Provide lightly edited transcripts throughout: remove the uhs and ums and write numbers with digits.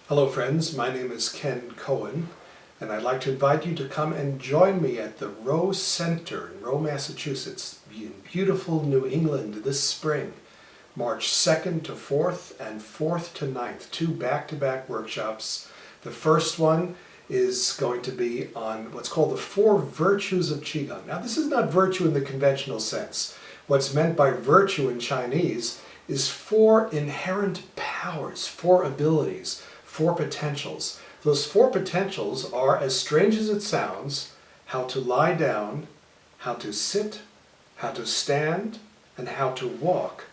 Hello friends, my name is Ken Cohen, and I'd like to invite you to come and join me at the Rowe Center in Rowe, Massachusetts, in beautiful New England this spring, March 2nd to 4th and 4th to 9th, two back-to-back workshops. The first one is going to be on what's called the four virtues of Qigong. Now this is not virtue in the conventional sense. What's meant by virtue in Chinese is four inherent powers, four abilities, four potentials. Those four potentials are, as strange as it sounds, how to lie down, how to sit, how to stand, and how to walk,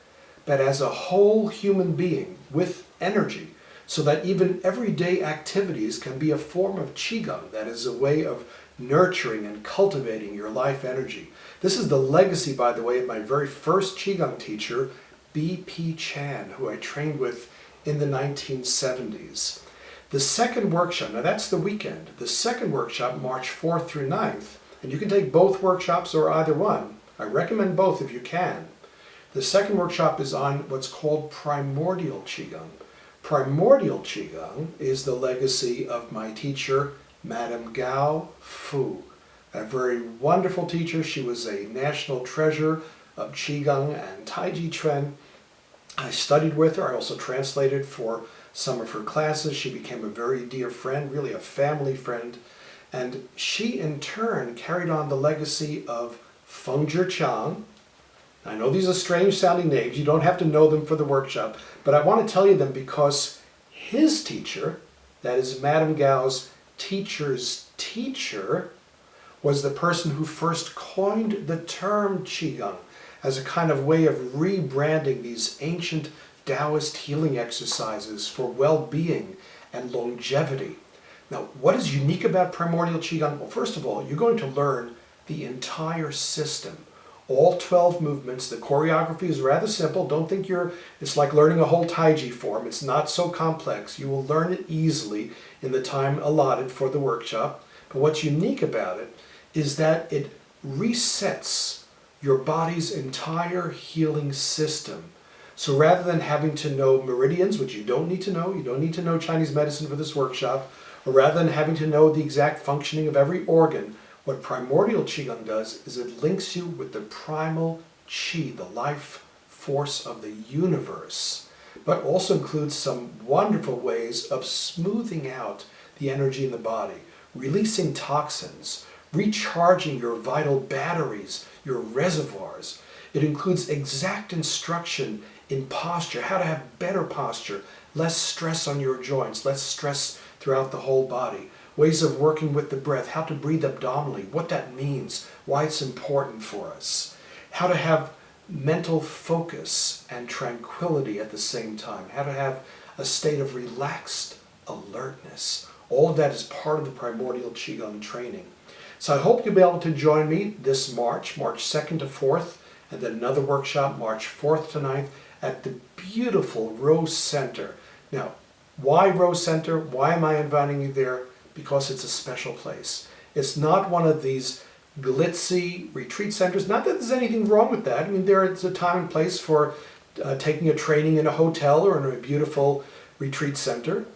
but as a whole human being with energy, so that even everyday activities can be a form of Qigong, that is a way of nurturing and cultivating your life energy. This is the legacy, by the way, of my very first Qigong teacher, B.P. Chan, who I trained with in the 1970s. The second workshop, now that's the weekend, the second workshop, March 4th through 9th, and you can take both workshops or either one. I recommend both if you can. The second workshop is on what's called primordial Qigong. Primordial Qigong is the legacy of my teacher, Madame Gao Han, a very wonderful teacher. She was a national treasure of Qigong and Taiji Chuan. I studied with her. I also translated for some of her classes. She became a very dear friend, really a family friend. And she, in turn, carried on the legacy of Feng Zhiqiang. I know these are strange sounding names. You don't have to know them for the workshop, but I want to tell you them because his teacher, that is Madame Gao's teacher's teacher, was the person who first coined the term Qigong as a kind of way of rebranding these ancient Taoist healing exercises for well-being and longevity. Now, what is unique about primordial Qigong? Well, first of all, you're going to learn the entire system. All 12 movements. The choreography is rather simple. Don't think it's like learning a whole Taiji form. It's not so complex. You will learn it easily in the time allotted for the workshop. But what's unique about it is that it resets your body's entire healing system. So rather than having to know meridians, which you don't need to know Chinese medicine for this workshop, or rather than having to know the exact functioning of every organ, what primordial Qigong does is it links you with the primal Qi, the life force of the universe, but also includes some wonderful ways of smoothing out the energy in the body, releasing toxins, recharging your vital batteries, your reservoirs. It includes exact instruction in posture, how to have better posture, less stress on your joints, less stress throughout the whole body. Ways of working with the breath, how to breathe abdominally, what that means, why it's important for us. How to have mental focus and tranquility at the same time. How to have a state of relaxed alertness. All of that is part of the primordial Qigong training. So I hope you'll be able to join me this March 2nd to 4th, and then another workshop, March 4th to 9th, at the beautiful Rowe Center. Now, why Rowe Center? Why am I inviting you there? Because it's a special place. It's not one of these glitzy retreat centers. Not that there's anything wrong with that. I mean, there's a time and place for taking a training in a hotel or in a beautiful retreat center.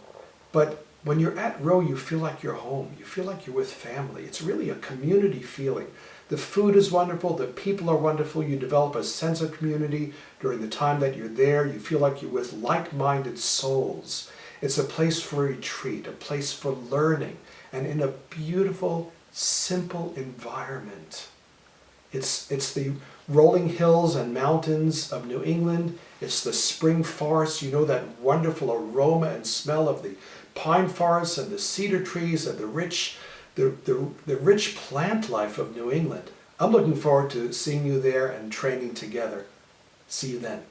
But when you're at Rowe, you feel like you're home. You feel like you're with family. It's really a community feeling. The food is wonderful. The people are wonderful. You develop a sense of community during the time that you're there. You feel like you're with like-minded souls. It's a place for retreat, a place for learning, and in a beautiful, simple environment. It's the rolling hills and mountains of New England. It's the spring forests. You know, that wonderful aroma and smell of the pine forests and the cedar trees and the rich plant life of New England. I'm looking forward to seeing you there and training together. See you then.